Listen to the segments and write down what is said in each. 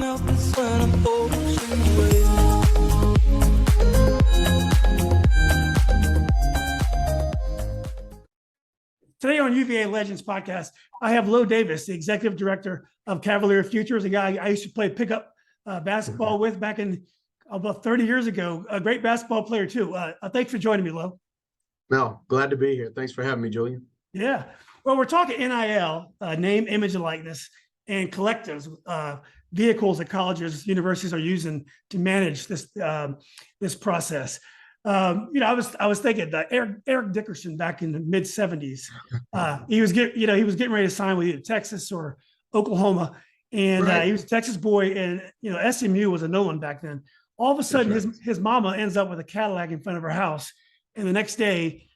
melt when I'm ocean waves. Today on UVA Legends podcast, I have Lo Davis, the executive director of Cavalier Futures, a guy I used to play pickup basketball with back in about 30 years ago. A great basketball player too. Thanks for joining me, Lo. No, glad to be here. Thanks for having me, Julian. Yeah. Well, we're talking NIL, name, image, and likeness, and collectives, vehicles that colleges, universities are using to manage this process. I was thinking that Eric Dickerson back in the mid '70s, he was getting ready to sign with either Texas or Oklahoma, and Right. he was a Texas boy, and SMU was a no one back then. All of a sudden, That's right. his mama ends up with a Cadillac in front of her house, and the next day,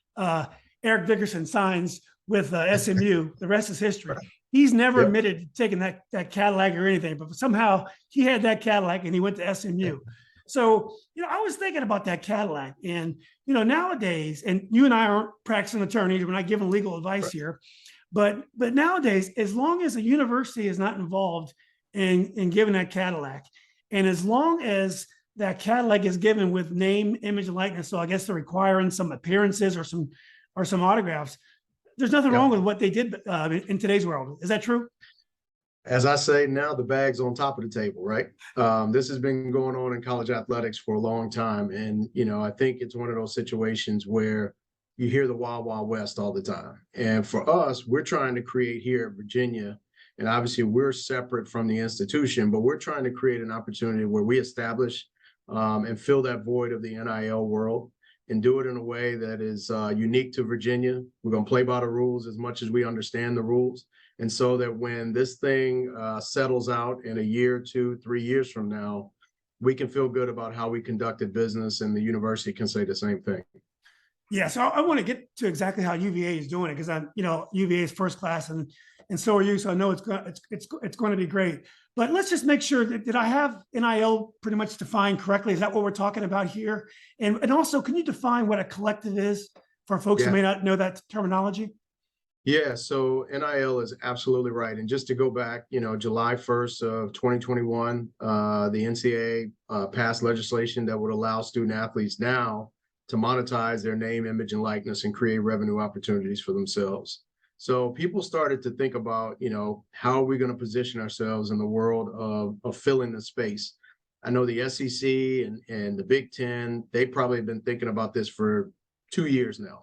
Eric Dickerson signs with SMU. The rest is history. He's never Yep. admitted to taking that Cadillac or anything, but somehow he had that Cadillac and he went to SMU. So, I was thinking about that Cadillac, and, nowadays, and you and I aren't practicing attorneys, we're not giving legal advice here, but nowadays, as long as a university is not involved in giving that Cadillac, and as long as that Cadillac is given with name, image, and likeness, so I guess they're requiring some appearances or some autographs, there's nothing wrong with what they did in today's world. Is that true? As I say now, the bag's on top of the table, right? This has been going on in college athletics for a long time. And, I think it's one of those situations where you hear the Wild Wild West all the time. And for us, we're trying to create here at Virginia, and obviously we're separate from the institution, but we're trying to create an opportunity where we establish and fill that void of the NIL world and do it in a way that is unique to Virginia. We're going to play by the rules as much as we understand the rules. And so that when this thing settles out in a year, 2, 3 years from now, we can feel good about how we conducted business, and the university can say the same thing. Yeah, so I want to get to exactly how UVA is doing it, because I'm, UVA is first class, and so are you. So I know it's going to be great. But let's just make sure that did I have NIL pretty much defined correctly? Is that what we're talking about here? And also, can you define what a collective is for folks who may not know that terminology? Yeah, so NIL is absolutely right. And just to go back, July 1st of 2021, the NCAA passed legislation that would allow student athletes now to monetize their name, image, and likeness and create revenue opportunities for themselves. So people started to think about, how are we going to position ourselves in the world of filling the space? I know the SEC and the Big Ten, they probably have been thinking about this for 2 years now.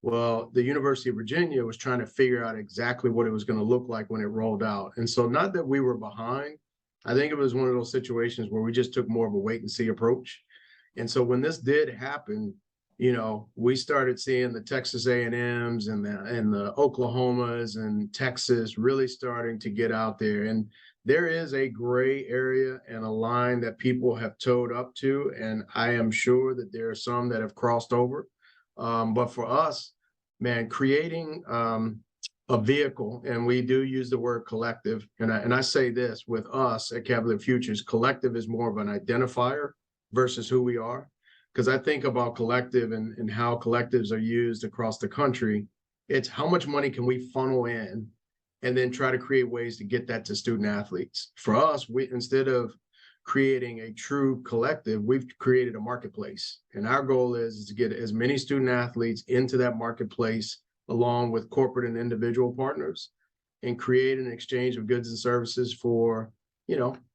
Well, the University of Virginia was trying to figure out exactly what it was going to look like when it rolled out. And so not that we were behind, I think it was one of those situations where we just took more of a wait and see approach. And so when this did happen, we started seeing the Texas A&Ms and the Oklahomas and Texas really starting to get out there. And there is a gray area and a line that people have towed up to. And I am sure that there are some that have crossed over. But for us, man, creating a vehicle, and we do use the word collective, and I say this with us at Cavalier Futures, collective is more of an identifier versus who we are. Because I think about collective and how collectives are used across the country. It's how much money can we funnel in and then try to create ways to get that to student athletes. For us, we instead of creating a true collective, we've created a marketplace. And our goal is to get as many student athletes into that marketplace along with corporate and individual partners and create an exchange of goods and services for,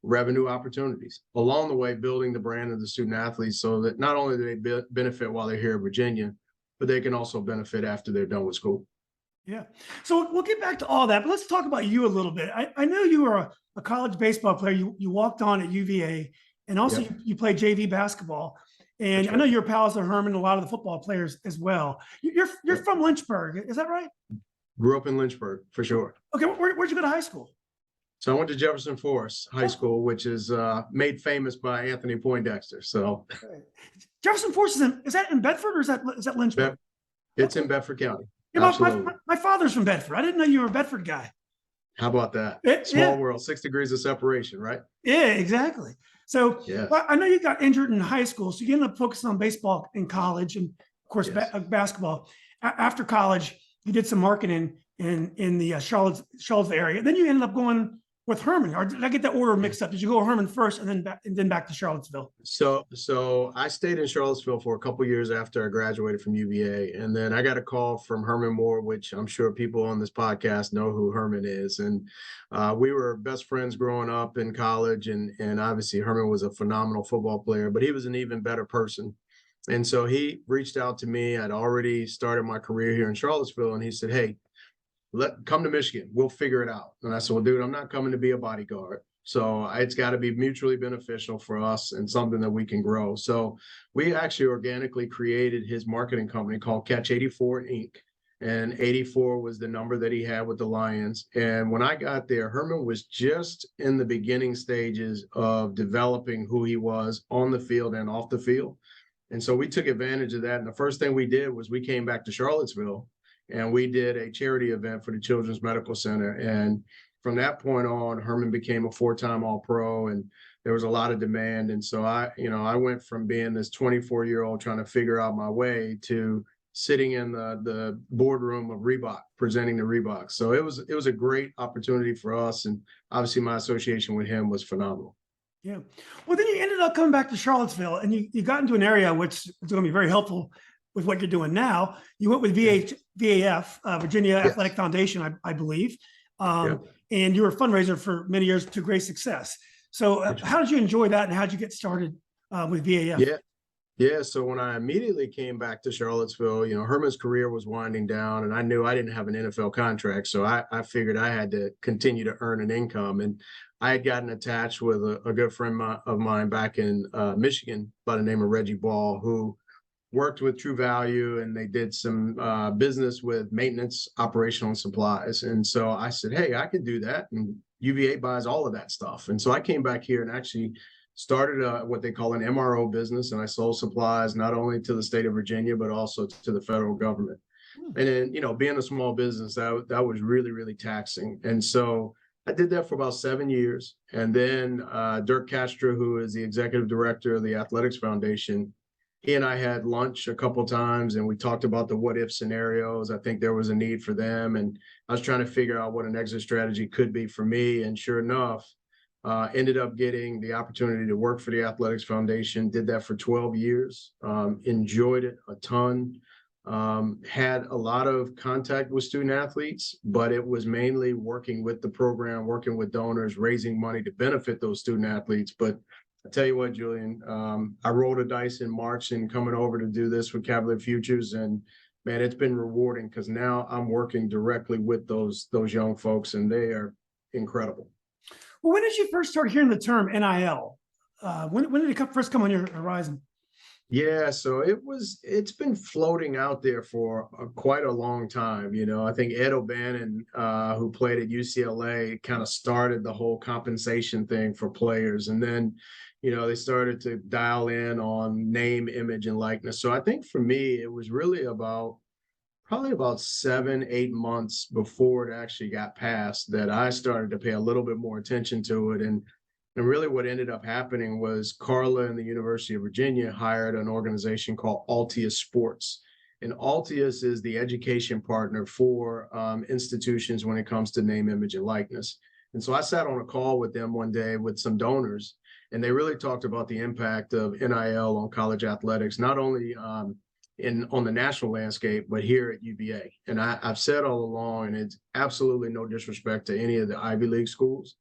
revenue opportunities. Along the way, building the brand of the student athletes so that not only do they benefit while they're here in Virginia, but they can also benefit after they're done with school. Yeah. So we'll get back to all that, but let's talk about you a little bit. I know you were a college baseball player. You walked on at UVA, and also you played JV basketball. And I know you're pals with Herman and a lot of the football players as well. You're from Lynchburg, is that right? Grew up in Lynchburg, for sure. Okay, where'd you go to high school? So I went to Jefferson Forest High School, which is made famous by Anthony Poindexter. So Jefferson Forest is that in Bedford, or is that Lynchburg? It's in Bedford County. Yeah, my father's from Bedford. I didn't know you were a Bedford guy. How about that? Small world, 6 degrees of separation, right? Yeah, exactly. So I know you got injured in high school, so you ended up focusing on baseball in college, and of course basketball. After college, you did some marketing in the Charlotte area. Then you ended up going with Herman, or did I get the order mixed up? Did you go Herman first and then back to Charlottesville? So I stayed in Charlottesville for a couple of years after I graduated from UVA, and then I got a call from Herman Moore, which I'm sure people on this podcast know who Herman is. And we were best friends growing up in college, and obviously Herman was a phenomenal football player, but he was an even better person. And so he reached out to me. I'd already started my career here in Charlottesville, and he said, "Hey, come to Michigan. We'll figure it out." And I said, "Well, dude, I'm not coming to be a bodyguard. So it's got to be mutually beneficial for us and something that we can grow." So we actually organically created his marketing company called Catch 84 Inc. And 84 was the number that he had with the Lions. And when I got there, Herman was just in the beginning stages of developing who he was on the field and off the field. And so we took advantage of that. And the first thing we did was we came back to Charlottesville and we did a charity event for the Children's Medical Center. And from that point on, Herman became a 4-time All-Pro, and there was a lot of demand. And so I went from being this 24-year-old trying to figure out my way to sitting in the boardroom of Reebok, presenting the Reebok. So it was a great opportunity for us. And obviously my association with him was phenomenal. Yeah. Well, then you ended up coming back to Charlottesville, and you got into an area which is going to be very helpful with what you're doing now. You went with VAF, Virginia Athletic Foundation, I believe. And you were a fundraiser for many years to great success. So how did you enjoy that, and how did you get started with VAF? Yeah. So when I immediately came back to Charlottesville, Herman's career was winding down, and I knew I didn't have an NFL contract. So I figured I had to continue to earn an income. And I had gotten attached with a good friend of mine back in Michigan by the name of Reggie Ball, who worked with True Value, and they did some business with maintenance, operational, and supplies. And so I said, "Hey, I can do that." And UVA buys all of that stuff. And so I came back here and actually started what they call an MRO business. And I sold supplies not only to the state of Virginia, but also to the federal government. And then, being a small business, that was really, really taxing. And so I did that for about 7 years. And then Dirk Castro, who is the executive director of the Athletics Foundation, he and I had lunch a couple of times, and we talked about the what if scenarios. I think there was a need for them, and I was trying to figure out what an exit strategy could be for me. And sure enough, ended up getting the opportunity to work for the Athletics Foundation. Did that for 12 years. Enjoyed it a ton. Had a lot of contact with student athletes, but it was mainly working with the program, working with donors, raising money to benefit those student athletes. But I tell you what, Julian, I rolled a dice in March and coming over to do this with Cavalier Futures, and man, it's been rewarding because now I'm working directly with those young folks, and they are incredible. Well, when did you first start hearing the term NIL? When did it first come on your horizon? Yeah, so it's been floating out there for quite a long time. I think Ed O'Bannon, who played at UCLA, kind of started the whole compensation thing for players. And then, they started to dial in on name, image, and likeness. So I think for me, it was really probably about 7-8 months before it actually got passed that I started to pay a little bit more attention to it. And really what ended up happening was Carla and the University of Virginia hired an organization called Altius Sports. And Altius is the education partner for institutions when it comes to name, image, and likeness. And so I sat on a call with them one day with some donors, and they really talked about the impact of NIL on college athletics, not only on the national landscape, but here at UVA. And I've said all along, and it's absolutely no disrespect to any of the Ivy League schools,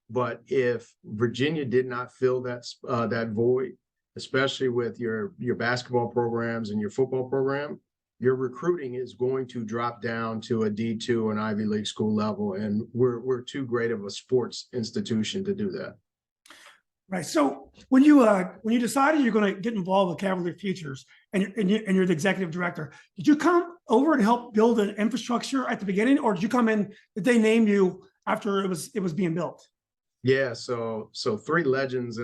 but if Virginia did not fill that void, especially with your basketball programs and your football program, your recruiting is going to drop down to a D2 and Ivy League school level. And we're too great of a sports institution to do that. Right. So when you decided you're going to get involved with Cavalier Futures and you're the executive director, did you come over and help build an infrastructure at the beginning, or did you come in? Did they name you after it was being built? Yeah. So three legends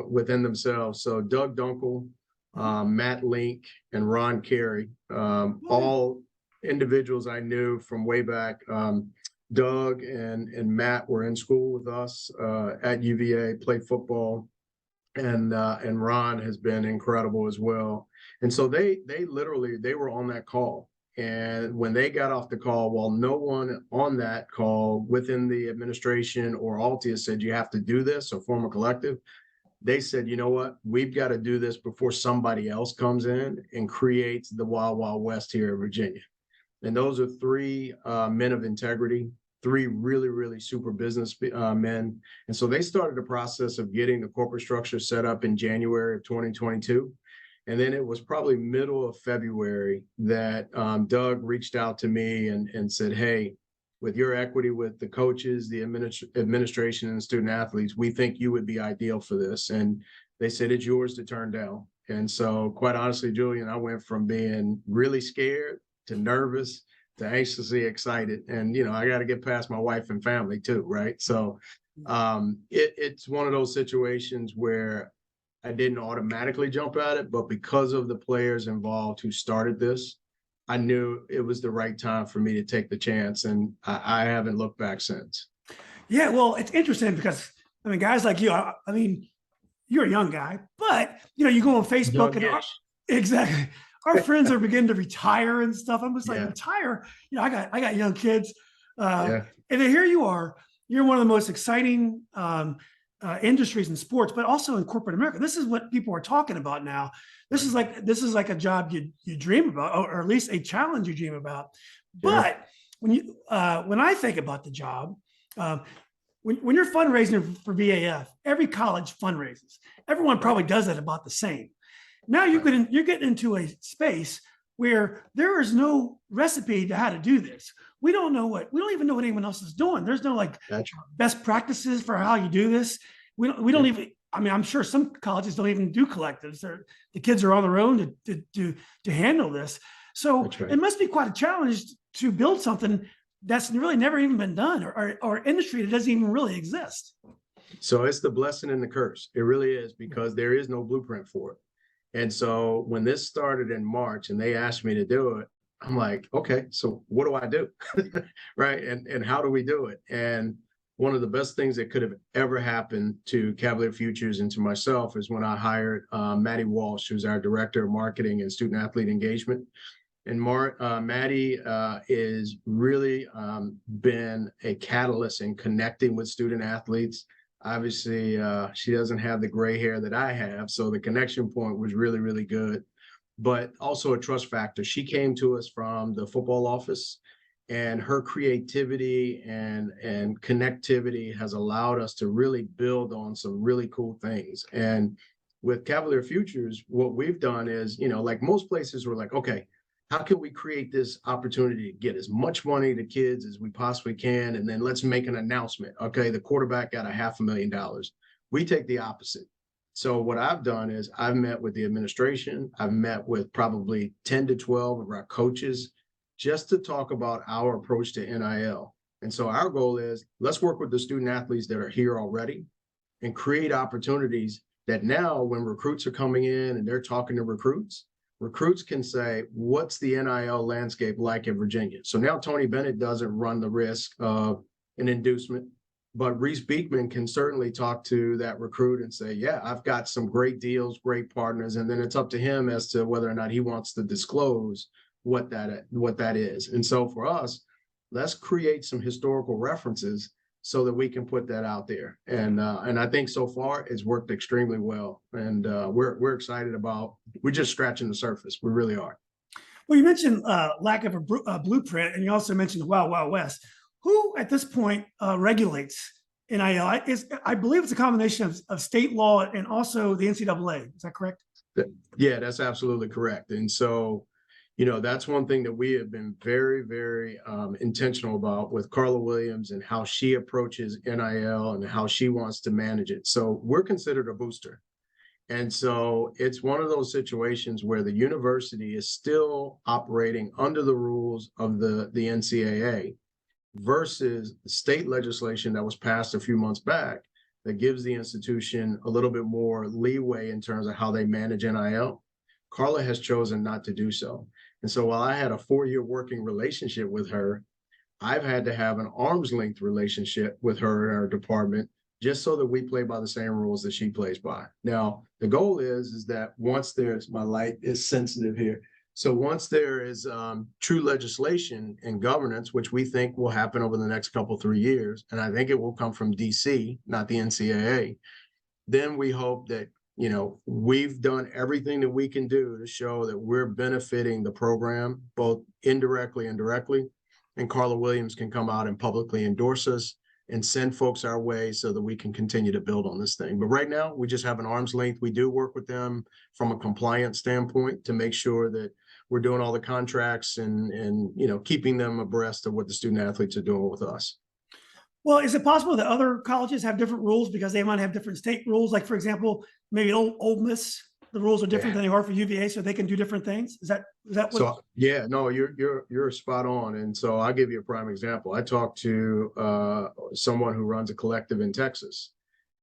within themselves. So Doug Dunkel, Matt Link, and Ron Carey, all individuals I knew from way back. Doug and Matt were in school with us at UVA, played football, and Ron has been incredible as well. And so they were on that call, And when they got off the call, while no one on that call within the administration or Altia said you have to do this or form a collective, they said, you know what, we've got to do this before somebody else comes in and creates the Wild Wild West here in Virginia. And those are three men of integrity, three really, really super business men. And so they started the process of getting the corporate structure set up in January of 2022. And then it was probably middle of February that Doug reached out to me and said, hey, with your equity with the coaches, the administration, and student athletes, we think you would be ideal for this. And they said, it's yours to turn down. And so quite honestly, Julian, I went from being really scared to nervous to anxiously excited. And, you know, I got to get past my wife and family too, right? So it's one of those situations where I didn't automatically jump at it, but because of the players involved who started this, I knew it was the right time for me to take the chance, and I haven't looked back since. Yeah, well, it's interesting because, I mean, guys like you, I mean, you're a young guy, but, you know, you go on Facebook and exactly. Our friends are beginning to retire and stuff. I'm just like, retire? You know, I got young kids. And then here you are, you're one of the most exciting industries in sports, but also in corporate America. This is what people are talking about now. This is like a job you dream about, or at least a challenge you dream about. But when I think about the job, when you're fundraising for VAF, every college fundraises. Everyone probably does it about the same. Now you're getting into a space where there is no recipe to how to do this. We don't even know what anyone else is doing. There's no best practices for how you do this. We don't even, I mean, I'm sure some colleges don't even do collectives. The kids are on their own to handle this. So it must be quite a challenge to build something that's really never even been done, or industry that doesn't even really exist. So it's the blessing and the curse. It really is, because there is no blueprint for it. And so when this started in March and they asked me to do it, I'm like, okay, so what do I do? Right. And how do we do it? And one of the best things that could have ever happened to Cavalier Futures and to myself is when I hired Maddie Walsh, who's our director of marketing and student athlete engagement. And Maddie is really been a catalyst in connecting with student athletes. Obviously, she doesn't have the gray hair that I have, so the connection point was really, really good, but also a trust factor. She came to us from the football office, and her creativity and connectivity has allowed us to really build on some really cool things. And with Cavalier Futures, what we've done is, you know, like most places, we're like, okay, how can we create this opportunity to get as much money to kids as we possibly can? And then let's make an announcement. Okay, the quarterback got $500,000. We take the opposite. So what I've done is I've met with the administration. I've met with probably 10 to 12 of our coaches just to talk about our approach to NIL. And so our goal is, let's work with the student athletes that are here already and create opportunities that now when recruits are coming in and they're talking to recruits can say, what's the NIL landscape like in Virginia? So now Tony Bennett doesn't run the risk of an inducement, but Reese Beekman can certainly talk to that recruit and say, yeah, I've got some great deals, great partners. And then it's up to him as to whether or not he wants to disclose what that is. And so for us, let's create some historical references so that we can put that out there. And I think so far it's worked extremely well. And we're excited about, we're just scratching the surface. We really are. Well, you mentioned lack of a blueprint, and you also mentioned the Wild Wild West. Who at this point regulates NIL? I believe it's a combination of state law and also the NCAA. Is that correct? Yeah, that's absolutely correct. And so, you know, that's one thing that we have been very, very intentional about with Carla Williams and how she approaches NIL and how she wants to manage it. So we're considered a booster. And so it's one of those situations where the university is still operating under the rules of the NCAA versus the state legislation that was passed a few months back that gives the institution a little bit more leeway in terms of how they manage NIL. Carla has chosen not to do so. And so while I had a 4-year working relationship with her, I've had to have an arm's length relationship with her in our department, just so that we play by the same rules that she plays by. Now, the goal is that once my light is sensitive here. So once there is true legislation and governance, which we think will happen over the next couple, 3 years, and I think it will come from DC, not the NCAA, then we hope that, we've done everything that we can do to show that we're benefiting the program, both indirectly and directly. And Carla Williams can come out and publicly endorse us and send folks our way so that we can continue to build on this thing. But right now, we just have an arm's length. We do work with them from a compliance standpoint to make sure that we're doing all the contracts and keeping them abreast of what the student athletes are doing with us. Well, is it possible that other colleges have different rules because they might have different state rules? Like, for example, maybe Ole Miss, the rules are different than they are for UVA, so they can do different things. Is that what? So yeah, no, you're spot on. And so I'll give you a prime example. I talked to someone who runs a collective in Texas,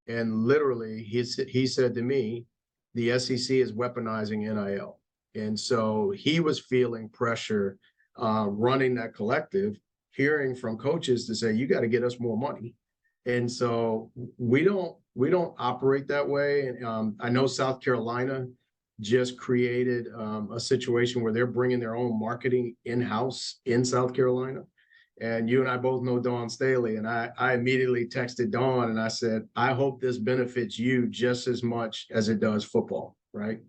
and literally he said to me, the SEC is weaponizing NIL, and so he was feeling pressure running that collective, hearing from coaches to say, you got to get us more money. And so we don't operate that way. And I know South Carolina just created a situation where they're bringing their own marketing in-house in South Carolina. And you and I both know Dawn Staley. And I immediately texted Dawn and I said, I hope this benefits you just as much as it does football, right?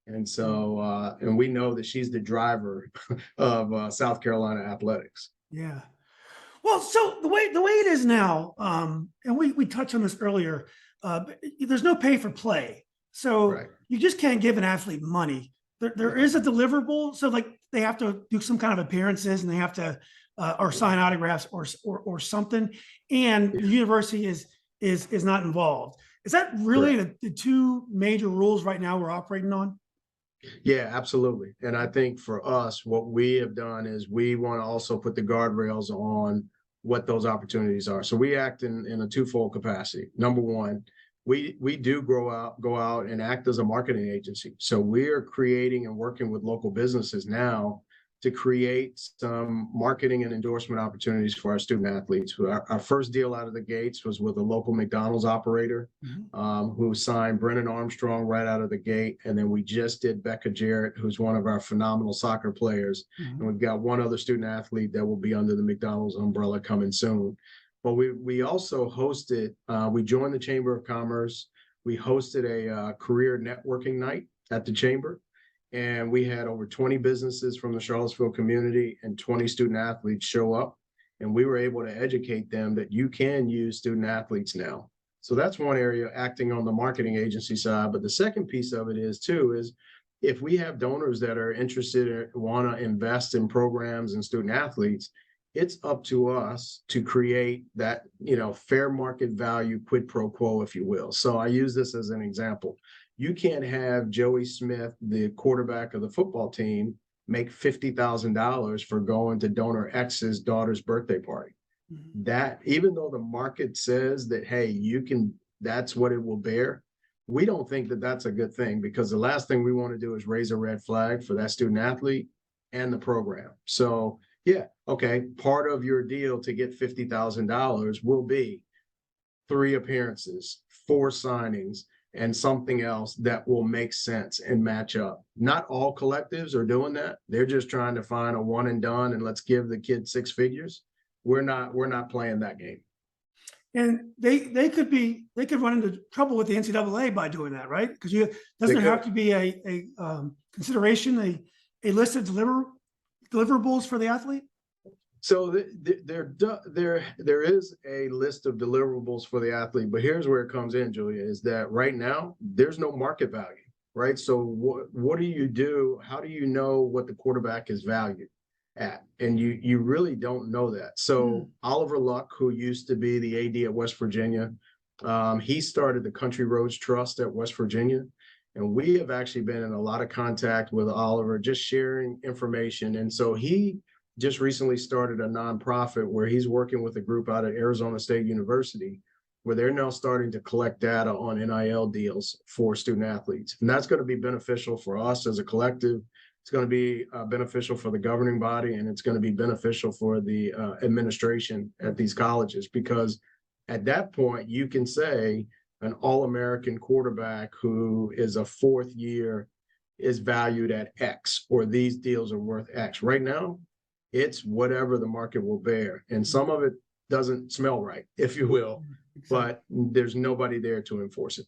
And so, and we know that she's the driver of South Carolina athletics. Yeah. Well, so the way it is now, and we touched on this earlier, there's no pay for play. So Right. You just can't give an athlete money. There is a deliverable. So like they have to do some kind of appearances and they have to or sign autographs or something. And the university is not involved. Is that really the two major rules right now we're operating on? Yeah, absolutely. And I think for us, what we have done is we want to also put the guardrails on what those opportunities are. So we act in a twofold capacity. Number one, we do go out and act as a marketing agency. So we're creating and working with local businesses now to create some marketing and endorsement opportunities for our student athletes. Our first deal out of the gates was with a local McDonald's operator who signed Brennan Armstrong right out of the gate. And then we just did Becca Jarrett, who's one of our phenomenal soccer players. And we've got one other student athlete that will be under the McDonald's umbrella coming soon. But we also hosted, we joined the Chamber of Commerce. We hosted a career networking night at the Chamber. And we had over 20 businesses from the Charlottesville community and 20 student athletes show up. And we were able to educate them that you can use student athletes now. So that's one area, acting on the marketing agency side. But the second piece of it is if we have donors that are interested or want to invest in programs and student athletes, it's up to us to create that, fair market value quid pro quo, if you will. So I use this as an example. You can't have Joey Smith, the quarterback of the football team, make $50,000 for going to donor X's daughter's birthday party. That, even though the market says that, hey, that's what it will bear, we don't think that that's a good thing, because the last thing we want to do is raise a red flag for that student athlete and the program. So yeah, okay, part of your deal to get $50,000 will be 3 appearances, 4 signings, and something else that will make sense and match up. Not all collectives are doing that. They're just trying to find a one and done and let's give the kid 6 figures. We're not playing that game. And they could run into trouble with the NCAA by doing that, right? Because doesn't there have to be a consideration, a list of deliverables for the athlete? So there is a list of deliverables for the athlete, but here's where it comes in, Julia, is that right now there's no market value, right? So what do you do? How do you know what the quarterback is valued at? And you really don't know that. So Oliver Luck, who used to be the AD at West Virginia, he started the Country Roads Trust at West Virginia. And we have actually been in a lot of contact with Oliver, just sharing information. And so he just recently started a nonprofit where he's working with a group out at Arizona State University, where they're now starting to collect data on NIL deals for student athletes. And that's going to be beneficial for us as a collective. It's going to be beneficial for the governing body, and it's going to be beneficial for the administration at these colleges, because at that point, you can say an All-American quarterback who is a 4th year is valued at X, or these deals are worth X. Right now, it's whatever the market will bear. And some of it doesn't smell right, if you will, but there's nobody there to enforce it.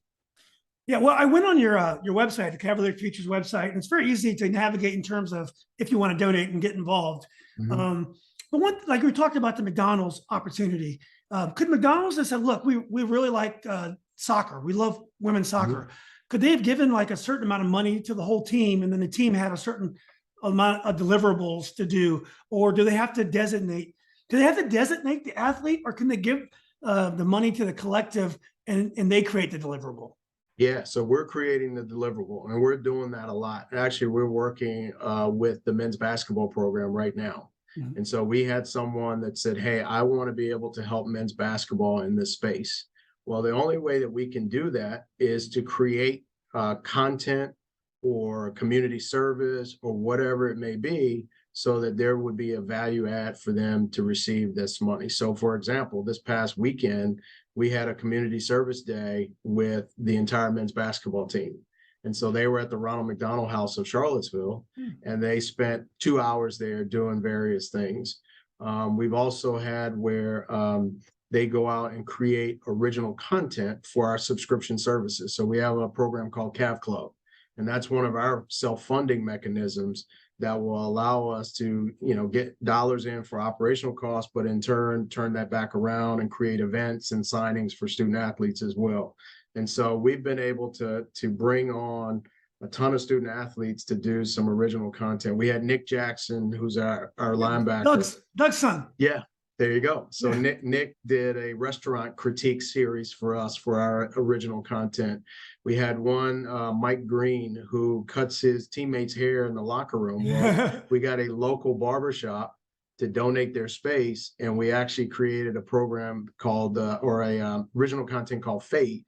Yeah, well, I went on your website, the Cavalier Futures website, and it's very easy to navigate in terms of if you want to donate and get involved. But one, like we talked about the McDonald's opportunity, could McDonald's have said, "Look, we really like soccer. We love women's soccer." Could they have given like a certain amount of money to the whole team, and then the team had a certain amount of deliverables to do, or do they have to designate? Do they have to designate the athlete, or can they give the money to the collective and they create the deliverable? Yeah, so we're creating the deliverable, and we're doing that a lot. Actually, we're working with the men's basketball program right now. And so we had someone that said, "Hey, I want to be able to help men's basketball in this space." Well, the only way that we can do that is to create content or community service or whatever it may be, so that there would be a value add for them to receive this money. So for example, this past weekend, we had a community service day with the entire men's basketball team. And so they were at the Ronald McDonald House of Charlottesville, and they spent 2 hours there doing various things. We've also had where they go out and create original content for our subscription services. So we have a program called Cav Club, and that's one of our self-funding mechanisms that will allow us to, get dollars in for operational costs, but in turn, turn that back around and create events and signings for student athletes as well. And so we've been able to bring on a ton of student athletes to do some original content. We had Nick Jackson, who's our linebacker. Doug's son. Yeah, there you go. So Nick did a restaurant critique series for us for our original content. We had one, Mike Green, who cuts his teammates' hair in the locker room. Well, we got a local barbershop to donate their space, and we actually created a program called, original content called Fade.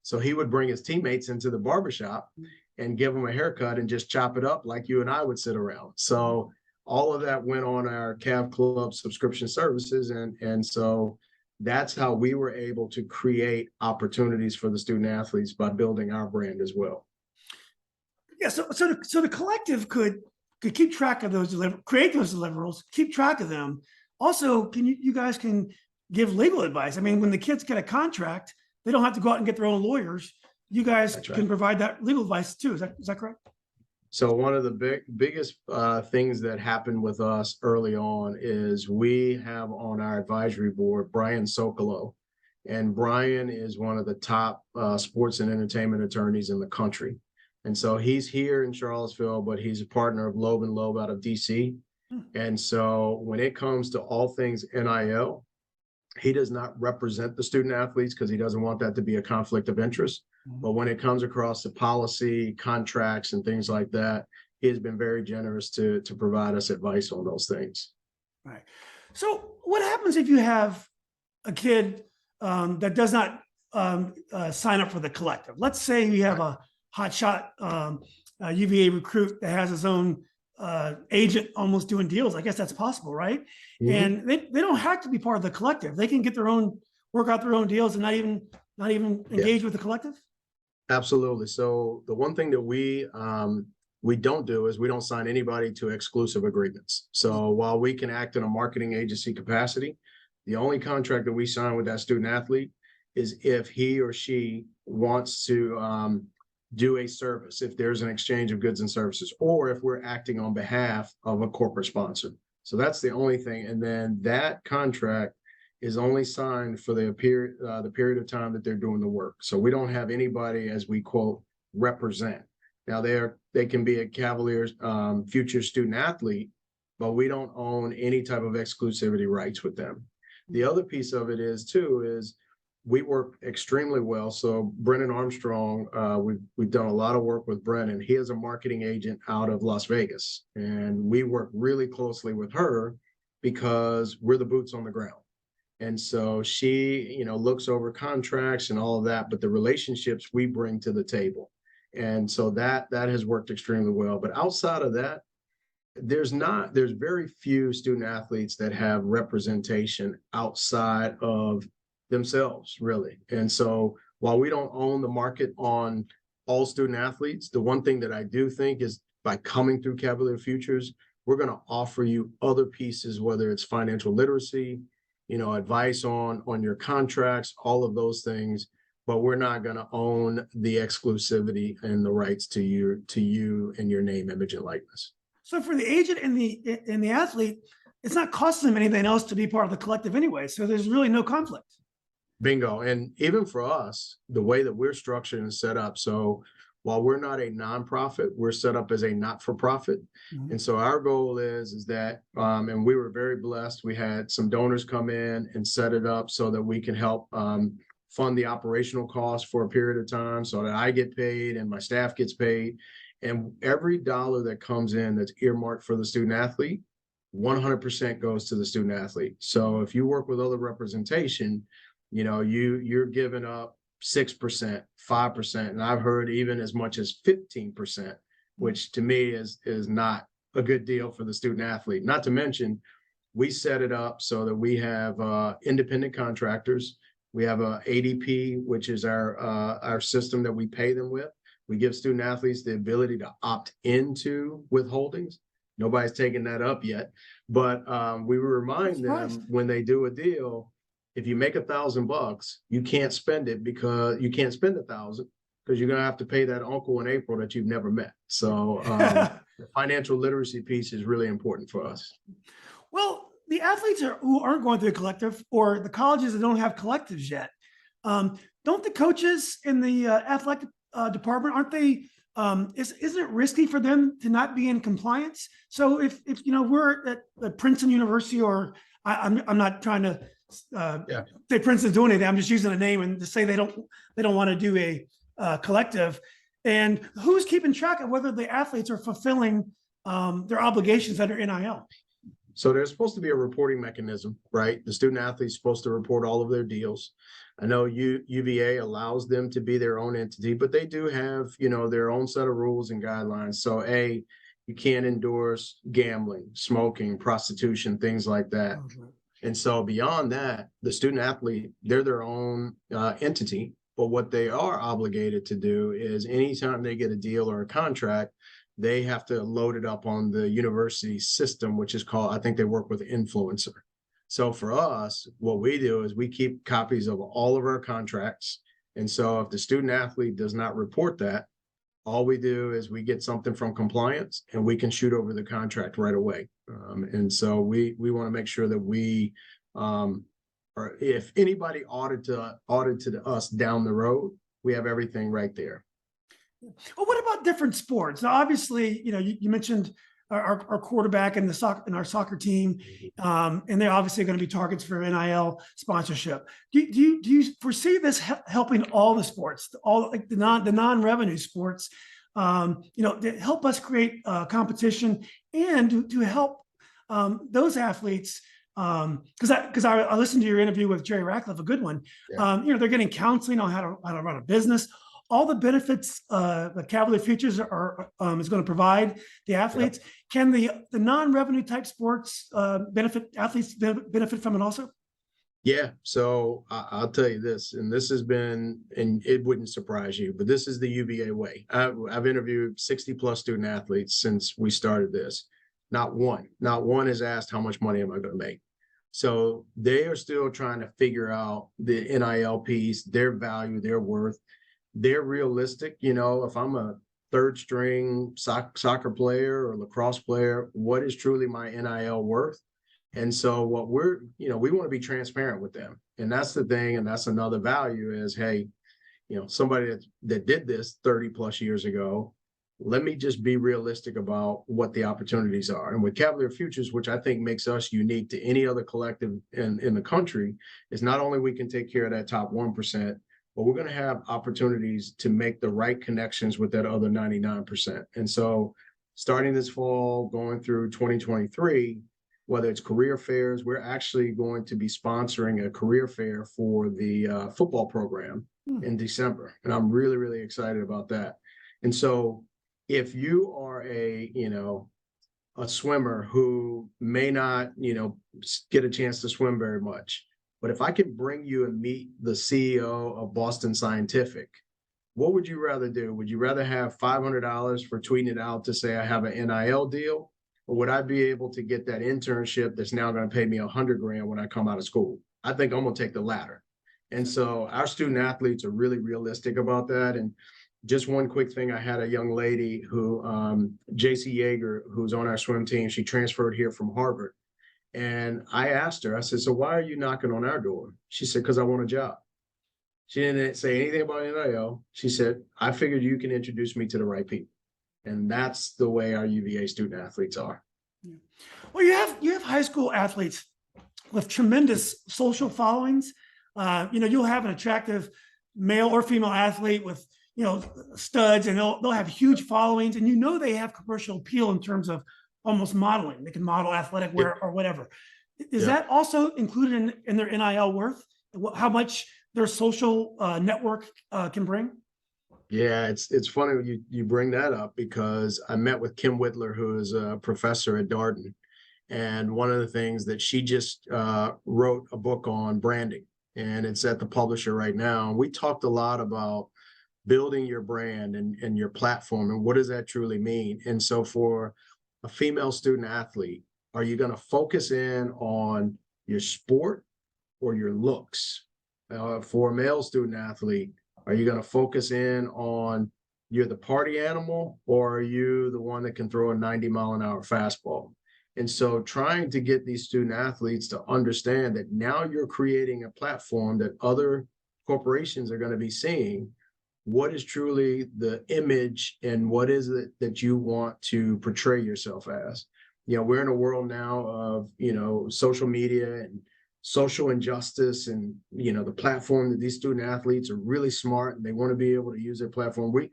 So he would bring his teammates into the barbershop and give them a haircut and just chop it up like you and I would sit around. So all of that went on our Cav Club subscription services. And so that's how we were able to create opportunities for the student athletes by building our brand as well. Yeah, so the collective could keep track of those, create those deliverables, keep track of them. Also, you guys can give legal advice. I mean, when the kids get a contract, they don't have to go out and get their own lawyers. You guys can provide that legal advice too. Is that correct? So one of the biggest things that happened with us early on is we have on our advisory board Brian Socolow, and Brian is one of the top sports and entertainment attorneys in the country. And so he's here in Charlottesville, but he's a partner of Loeb and Loeb out of DC. And so when it comes to all things NIL, he does not represent the student athletes because he doesn't want that to be a conflict of interest. But when it comes across the policy, contracts, and things like that, he has been very generous to provide us advice on those things. Right. So what happens if you have a kid that does not sign up for the collective? Let's say you have a hotshot UVA recruit that has his own agent almost doing deals. I guess that's possible, right? And they don't have to be part of the collective. They can get their own, work out their own deals and not even engage with the collective. Absolutely. So the one thing that we don't do is we don't sign anybody to exclusive agreements. So while we can act in a marketing agency capacity, the only contract that we sign with that student athlete is if he or she wants to do a service, if there's an exchange of goods and services, or if we're acting on behalf of a corporate sponsor. So that's the only thing. And then that contract is only signed for the period of time that they're doing the work. So we don't have anybody, as we quote, represent. Now they can be a Cavalier Futures student athlete, but we don't own any type of exclusivity rights with them. The other piece of it is we work extremely well. So Brennan Armstrong, we've done a lot of work with Brennan. He is a marketing agent out of Las Vegas, and we work really closely with her because we're the boots on the ground. And so she, looks over contracts and all of that, but the relationships we bring to the table. And so that has worked extremely well. But outside of that, there's very few student athletes that have representation outside of themselves, really. And so while we don't own the market on all student athletes. The one thing that I do think is by coming through Cavalier Futures, we're going to offer you other pieces, whether it's financial literacy, advice on your contracts, all of those things. But we're not going to own the exclusivity and the rights to you and your name, image, and likeness. So for the agent and the athlete, it's not costing them anything else to be part of the collective anyway. So there's really no conflict. Bingo. And even for us, the way that we're structured and set up, so while we're not a nonprofit, we're set up as a not-for-profit. Mm-hmm. And so our goal is that, and we were very blessed. We had some donors come in and set it up so that we can help fund the operational costs for a period of time so that I get paid and my staff gets paid. And every dollar that comes in that's earmarked for the student athlete, 100% goes to the student athlete. So if you work with other representation, you're giving up 6%, 5%, and I've heard even as much as 15%, which to me is not a good deal for the student athlete. Not to mention, we set it up so that we have independent contractors. We have a ADP, which is our system that we pay them with. We give student athletes the ability to opt into withholdings. Nobody's taken that up yet, but we remind them when they do a deal, if you make $1,000, you can't spend it because you can't spend $1,000 because you're going to have to pay that uncle in April that you've never met. So the financial literacy piece is really important for us. Well, the athletes who aren't going through a collective, or the colleges that don't have collectives yet, don't the coaches in the athletic department, aren't they, isn't it risky for them to not be in compliance? So if we're at Princeton University, or I'm not trying to say Princeton's doing anything, I'm just using a name and to say they don't want to do a collective, and who's keeping track of whether the athletes are fulfilling their obligations under NIL? So there's supposed to be a reporting mechanism, right? The student athlete's supposed to report all of their deals. I know UVA allows them to be their own entity, but they do have, their own set of rules and guidelines. So you can't endorse gambling, smoking, prostitution, things like that. Okay. And so beyond that, the student athlete, they're their own entity. But what they are obligated to do is anytime they get a deal or a contract, they have to load it up on the university system, which is called, I think they work with Influencer. So for us, what we do is we keep copies of all of our contracts. And so if the student athlete does not report that, all we do is we get something from compliance and we can shoot over the contract right away. And so we want to make sure that we, or if anybody audited us down the road, we have everything right there. Well, what about different sports? Now, obviously, you mentioned our quarterback and our soccer team, and they're obviously going to be targets for NIL sponsorship. Do you foresee this helping all the sports, all like the non-revenue sports, to help us create competition and to help those athletes? Because I listened to your interview with Jerry Ratcliffe, a good one. Yeah. They're getting counseling on how to run a business. All the benefits the Cavalier Futures is going to provide the athletes. Yep. Can the non-revenue type sports athletes benefit from it also? Yeah. So I'll tell you this, and this has been, and it wouldn't surprise you, but this is the UVA way. I've interviewed 60 plus student athletes since we started this. Not one has asked how much money am I going to make. So they are still trying to figure out the NIL piece, their value, their worth. They're realistic. If I'm a third string soccer player or lacrosse player, what is truly my NIL worth? And so what we want to be transparent with them. And that's the thing. And that's another value is, hey, somebody that did this 30 plus years ago, let me just be realistic about what the opportunities are. And with Cavalier Futures, which I think makes us unique to any other collective in the country, is not only we can take care of that top 1%, but we're going to have opportunities to make the right connections with that other 99%. And so starting this fall, going through 2023, whether it's career fairs, we're actually going to be sponsoring a career fair for the football program in December. And I'm really, really excited about that. And so if you are a swimmer who may not, get a chance to swim very much, but if I could bring you and meet the CEO of Boston Scientific, what would you rather do? Would you rather have $500 for tweeting it out to say I have an NIL deal? Or would I be able to get that internship that's now going to pay me $100,000 when I come out of school? I think I'm going to take the latter. And so our student athletes are really realistic about that. And just one quick thing, I had a young lady who, JC Yeager, who's on our swim team, she transferred here from Harvard. And I asked her, I said, so why are you knocking on our door? She said, because I want a job. She didn't say anything about NIL. She said, I figured you can introduce me to the right people. And that's the way our UVA student athletes are. Well, you have high school athletes with tremendous social followings. You'll have an attractive male or female athlete with, studs, and they'll have huge followings, and they have commercial appeal in terms of almost modeling. They can model athletic wear or whatever. Is that also included in their NIL worth? How much their social network can bring? Yeah, it's funny when you bring that up, because I met with Kim Whitler, who is a professor at Darden. And one of the things that she just wrote a book on branding, and it's at the publisher right now. We talked a lot about building your brand and your platform, and what does that truly mean? And so for a female student athlete, are you going to focus in on your sport or your looks? For a male student athlete, are you going to focus in on you're the party animal, or are you the one that can throw a 90-mile-an-hour fastball? And so trying to get these student athletes to understand that now you're creating a platform that other corporations are going to be seeing what is truly the image and what is it that you want to portray yourself as. We're in a world now of, social media and social injustice, and, the platform that these student athletes are really smart and they want to be able to use their platform. We,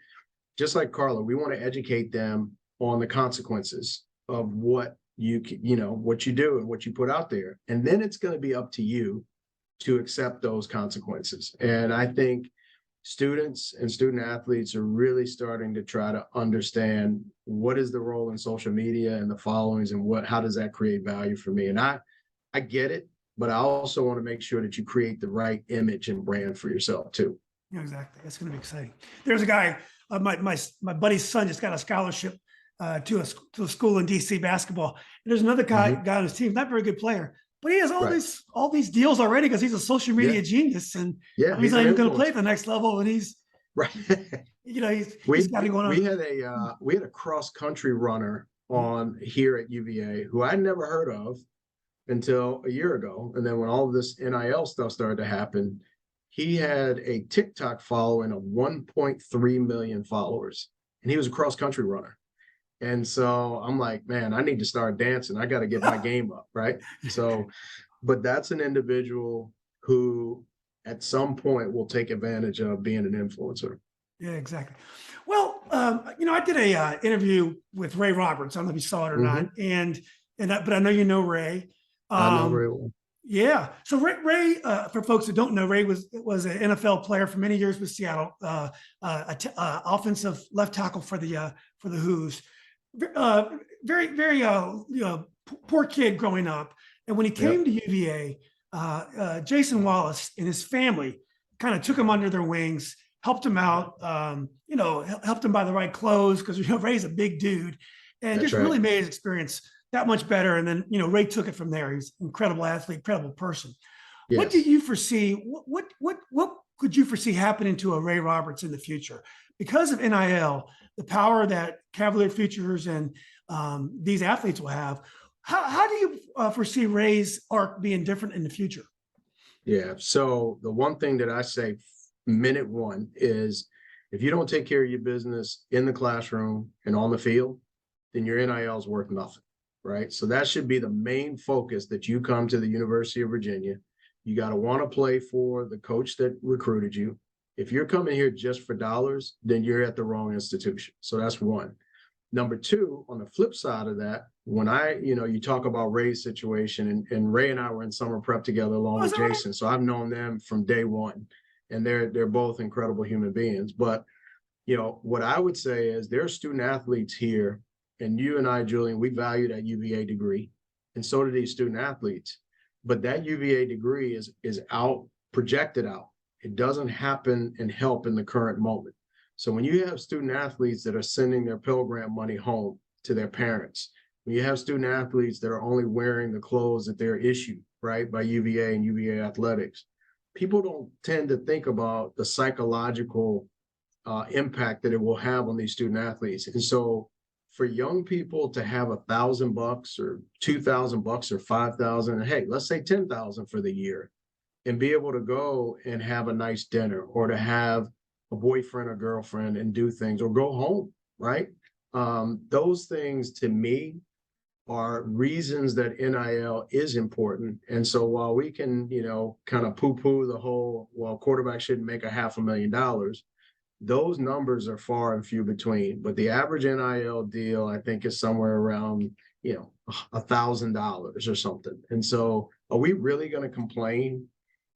just like Carla, we want to educate them on the consequences of what what you do and what you put out there. And then it's going to be up to you to accept those consequences. And I think students and student athletes are really starting to try to understand what is the role in social media and the followings, and how does that create value for me. And I get it, but I also want to make sure that you create the right image and brand for yourself too. Yeah, exactly. That's going to be exciting. There's a guy, my buddy's son just got a scholarship to a school in DC basketball. And there's another guy on his team, not very good player, but he has all these deals already because he's a social media genius, and he's not even going to play at the next level. And he's he's got it going on. We had a cross country runner on here at UVA who I never heard of until a year ago. And then when all of this NIL stuff started to happen, he had a TikTok following of 1.3 million followers, and he was a cross country runner. And so I'm like, man, I need to start dancing. I got to get my game up, right? So, but that's an individual who at some point will take advantage of being an influencer. Yeah, exactly. Well, I did a interview with Ray Roberts. I don't know if you saw it or not. But I know you know Ray. I know Ray well. Yeah. So Ray, for folks who don't know, Ray was an NFL player for many years with Seattle, offensive left tackle for the Who's. Very, very, poor kid growing up. And when he came to UVA, Jason Wallace and his family kind of took him under their wings, helped him out, helped him buy the right clothes, because, Ray's a big dude, and just really made his experience that much better. And then, Ray took it from there. He's an incredible athlete, incredible person. Yes. What do you foresee? What could you foresee happening to a Ray Roberts in the future? Because of NIL, the power that Cavalier Futures and these athletes will have, how do you foresee Ray's arc being different in the future? Yeah, so the one thing that I say minute one is, if you don't take care of your business in the classroom and on the field, then your NIL is worth nothing, right? So that should be the main focus that you come to the University of Virginia. You got to want to play for the coach that recruited you. If you're coming here just for dollars, then you're at the wrong institution. So that's one. Number two, on the flip side of that, when you talk about Ray's situation, and Ray and I were in summer prep together along with Jason. So I've known them from day one, and they're both incredible human beings. But, what I would say is there are student athletes here, and you and I, Julian, we value that UVA degree, and so do these student athletes. But that UVA degree is projected out. It doesn't happen and help in the current moment. So when you have student athletes that are sending their Pell Grant money home to their parents, when you have student athletes that are only wearing the clothes that they're issued, right, by UVA and UVA athletics, people don't tend to think about the psychological impact that it will have on these student athletes. And so for young people to have $1,000 or $2,000 or 5,000, and hey, let's say 10,000 for the year, and be able to go and have a nice dinner, or to have a boyfriend or girlfriend and do things, or go home, right? Those things to me are reasons that NIL is important. And so while we can, kind of poo-poo the whole, well, quarterback shouldn't make $500,000, those numbers are far and few between. But the average NIL deal, I think, is somewhere around, $1,000 or something. And so are we really going to complain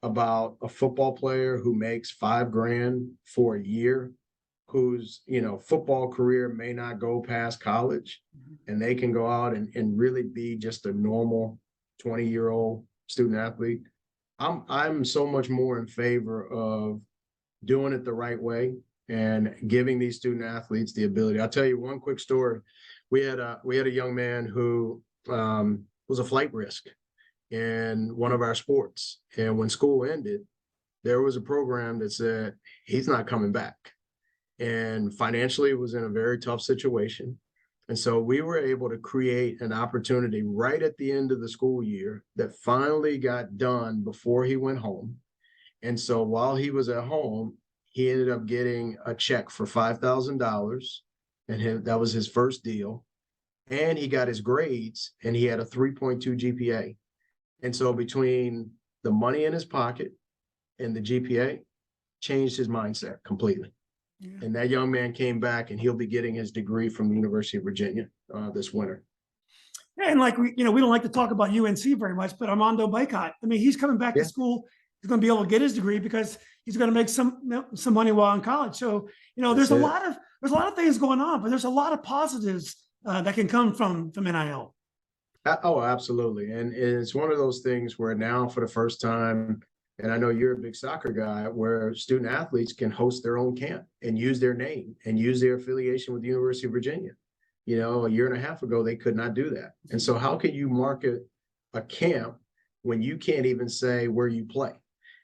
about a football player who makes $5,000 for a year, whose football career may not go past college, and they can go out and really be just a normal 20-year-old student athlete? I'm so much more in favor of doing it the right way and giving these student athletes the ability. I'll tell you one quick story. We had a young man who was a flight risk in one of our sports, and when school ended, there was a program that said he's not coming back, and financially was in a very tough situation. And so we were able to create an opportunity right at the end of the school year that finally got done before he went home. And so while he was at home, he ended up getting a check for $5,000, and that was his first deal. And he got his grades, and he had a 3.2 GPA. And so between the money in his pocket and the GPA, changed his mindset completely. Yeah. And that young man came back, and he'll be getting his degree from the University of Virginia this winter. Yeah, and like we don't like to talk about UNC very much, but Armando Bacot, I mean, he's coming back to school. He's going to be able to get his degree because he's going to make some money while in college. So there's a lot of things going on, but there's a lot of positives that can come from NIL. Oh, absolutely. And it's one of those things where now, for the first time, and I know you're a big soccer guy, where student athletes can host their own camp and use their name and use their affiliation with the University of Virginia. A year and a half ago, they could not do that. And so how can you market a camp when you can't even say where you play?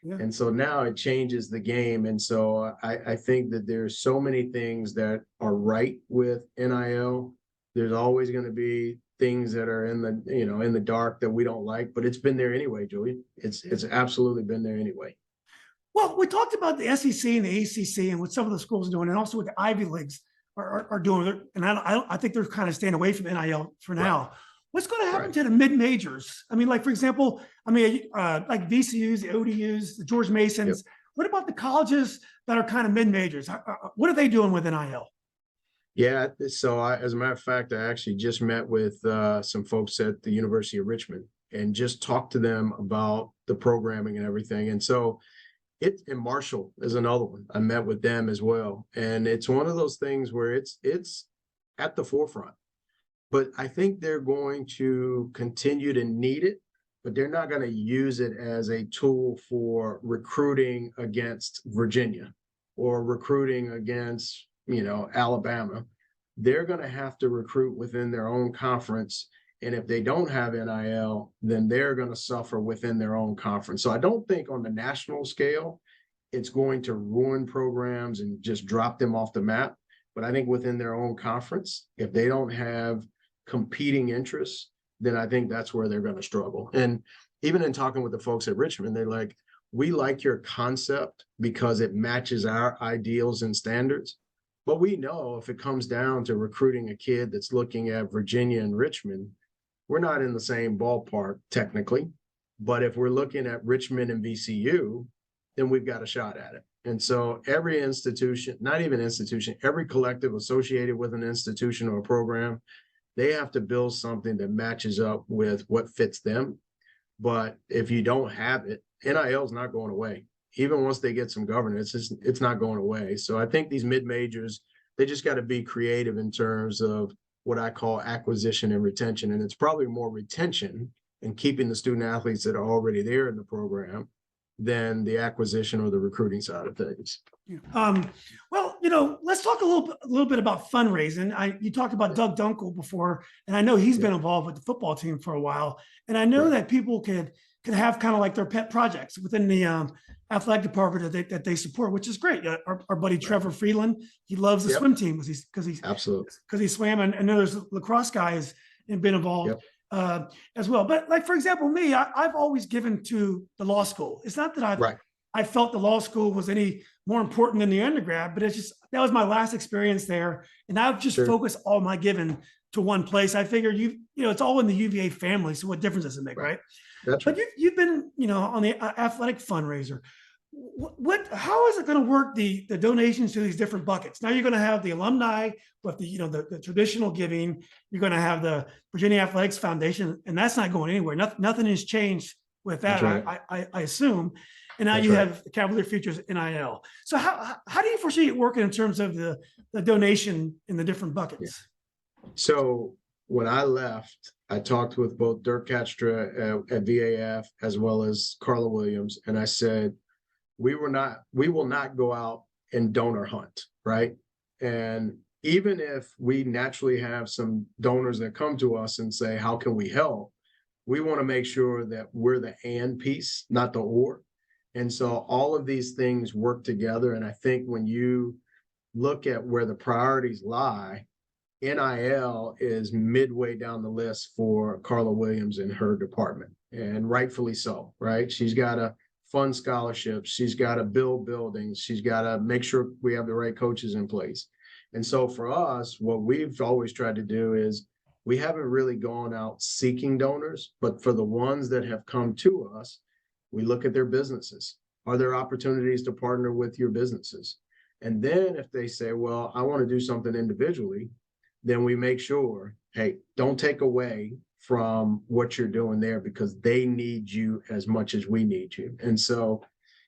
Yeah. And so now it changes the game. And so I think that there's so many things that are right with NIL. There's always going to be things that are in the dark that we don't like, but it's been there anyway, Julie. It's absolutely been there anyway. Well, we talked about the SEC and the ACC and what some of the schools are doing, and also what the Ivy Leagues are doing. And I think they're kind of staying away from NIL for now. Right. What's going to happen to the mid-majors? I mean, like, for example, like VCUs, the ODUs, the George Masons. Yep. What about the colleges that are kind of mid-majors? What are they doing with NIL? Yeah, so as a matter of fact, I actually just met with some folks at the University of Richmond and just talked to them about the programming and everything. And so and Marshall is another one. I met with them as well. And it's one of those things where it's at the forefront. But I think they're going to continue to need it, but they're not going to use it as a tool for recruiting against Virginia or recruiting against, Alabama. They're going to have to recruit within their own conference. And if they don't have NIL, then they're going to suffer within their own conference. So I don't think on the national scale, it's going to ruin programs and just drop them off the map. But I think within their own conference, if they don't have competing interests, then I think that's where they're going to struggle. And even in talking with the folks at Richmond, they're like, we like your concept because it matches our ideals and standards. But we know if it comes down to recruiting a kid that's looking at Virginia and Richmond, we're not in the same ballpark technically. But if we're looking at Richmond and VCU, then we've got a shot at it. And so every institution, not even institution, every collective associated with an institution or a program, they have to build something that matches up with what fits them. But if you don't have it, NIL is not going away. Even once they get some governance, it's not going away. So I think these mid-majors, they just got to be creative in terms of what I call acquisition and retention. And it's probably more retention and keeping the student athletes that are already there in the program than the acquisition or the recruiting side of things. Well, let's talk a little bit about fundraising. You talked about Doug Dunkel before, and I know he's been involved with the football team for a while. And I know that people could have kind of like their pet projects within the athletic department that they support, which is great. Our buddy Trevor Freeland, he loves the swim team because he swam. And I know there's lacrosse guys and been involved as well. But like, for example, me, I've always given to the law school. It's not that I felt the law school was any more important than the undergrad, but it's just, that was my last experience there. And I've just focused all my giving to one place. I figured it's all in the UVA family. So what difference does it make? Right. But you've been, on the athletic fundraiser. How is it going to work the donations to these different buckets? Now you're going to have the alumni with the traditional giving. You're going to have the Virginia Athletics Foundation, and that's not going anywhere. Nothing has changed with that, I assume. And now you have the Cavalier Futures NIL. So how do you foresee it working in terms of the donation in the different buckets? So when I left, I talked with both Dirk Katstra at VAF as well as Carla Williams, and I said, we will not go out and donor hunt, right? And even if we naturally have some donors that come to us and say, how can we help? We want to make sure that we're the and piece, not the or. And so all of these things work together. And I think when you look at where the priorities lie, NIL is midway down the list for Carla Williams and her department, and rightfully so, right? She's got to fund scholarships. She's got to build buildings. She's got to make sure we have the right coaches in place. And so for us, what we've always tried to do is we haven't really gone out seeking donors, but for the ones that have come to us, we look at their businesses. Are there opportunities to partner with your businesses? And then if they say, well, I want to do something individually, then we make sure, hey, don't take away from what you're doing there because they need you as much as we need you. And so,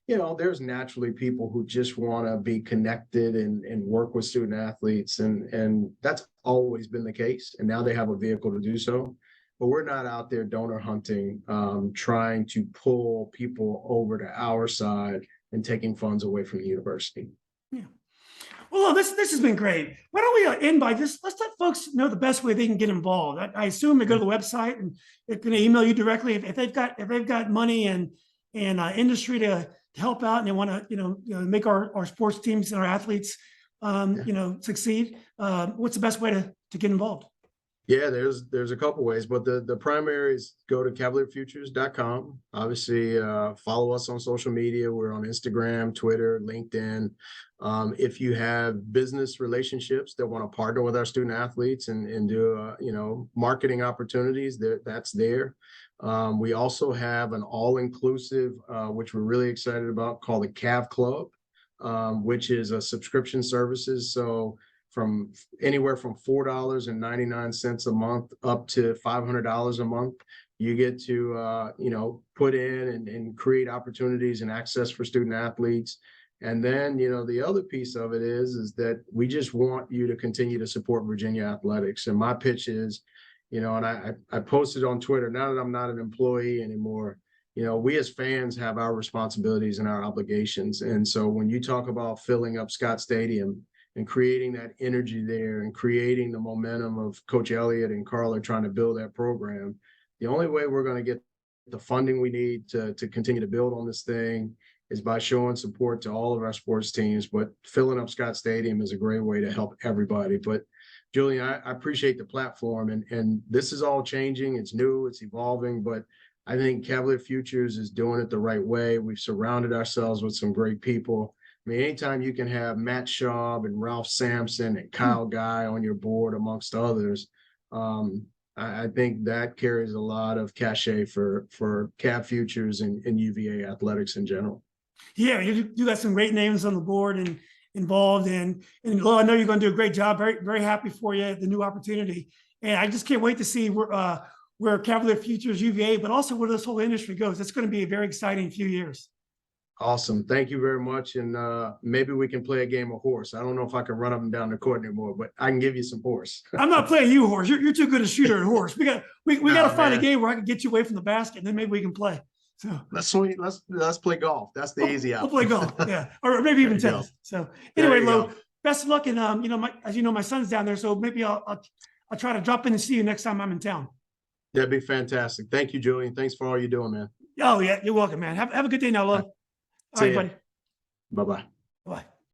there's naturally people who just want to be connected and work with student athletes. And that's always been the case. And now they have a vehicle to do so. But we're not out there donor hunting, trying to pull people over to our side and taking funds away from the university. Yeah. Well, this has been great. Why don't we end by let's let folks know the best way they can get involved. I assume they go to the website and they're going to email you directly if they've got money and industry to help out and they want to make our sports teams and our athletes succeed. What's the best way to get involved? Yeah, there's a couple ways, but the primary is go to cavalierfutures.com. Obviously, follow us on social media. We're on Instagram, Twitter, LinkedIn. If you have business relationships that want to partner with our student athletes and do marketing opportunities, that's there. We also have an all-inclusive, which we're really excited about, called the Cav Club, which is a subscription services. So from anywhere from $4.99 a month up to $500 a month, you get to put in and create opportunities and access for student athletes. And then the other piece of it is that we just want you to continue to support Virginia athletics. And my pitch is, and I posted on Twitter, now that I'm not an employee anymore, we as fans have our responsibilities and our obligations. And so when you talk about filling up Scott Stadium and creating that energy there and creating the momentum of Coach Elliott and Carla trying to build that program, the only way we're going to get the funding we need to continue to build on this thing is by showing support to all of our sports teams. But filling up Scott Stadium is a great way to help everybody. But Julian, I appreciate the platform, and this is all changing. It's new, it's evolving, but I think Cavalier Futures is doing it the right way. We've surrounded ourselves with some great people. I mean, anytime you can have Matt Schaub and Ralph Sampson and Kyle Guy on your board, amongst others, I think that carries a lot of cachet for Cav Futures and UVA athletics in general. Yeah, you got some great names on the board and involved and Lo, I know you're going to do a great job. Very, very happy for you, the new opportunity. And I just can't wait to see where Cavalier Futures, UVA, but also where this whole industry goes. It's going to be a very exciting few years. Awesome. Thank you very much. And maybe we can play a game of horse. I don't know if I can run up and down the court anymore, but I can give you some horse. I'm not playing you horse. You're too good a shooter at horse. We got to find a game where I can get you away from the basket, and then maybe we can play. So Let's swing. Let's play golf. That's the easy out. we'll play golf. Yeah. Or maybe even There you go. tennis. So There anyway, you Lo, go. best of luck. And, as you know, my son's down there. So maybe I'll try to drop in and see you next time I'm in town. That'd be fantastic. Thank you, Julian. Thanks for all you're doing, man. Oh, yeah. You're welcome, man. Have a good day now, Lo. All See right, ya. buddy. Bye-bye.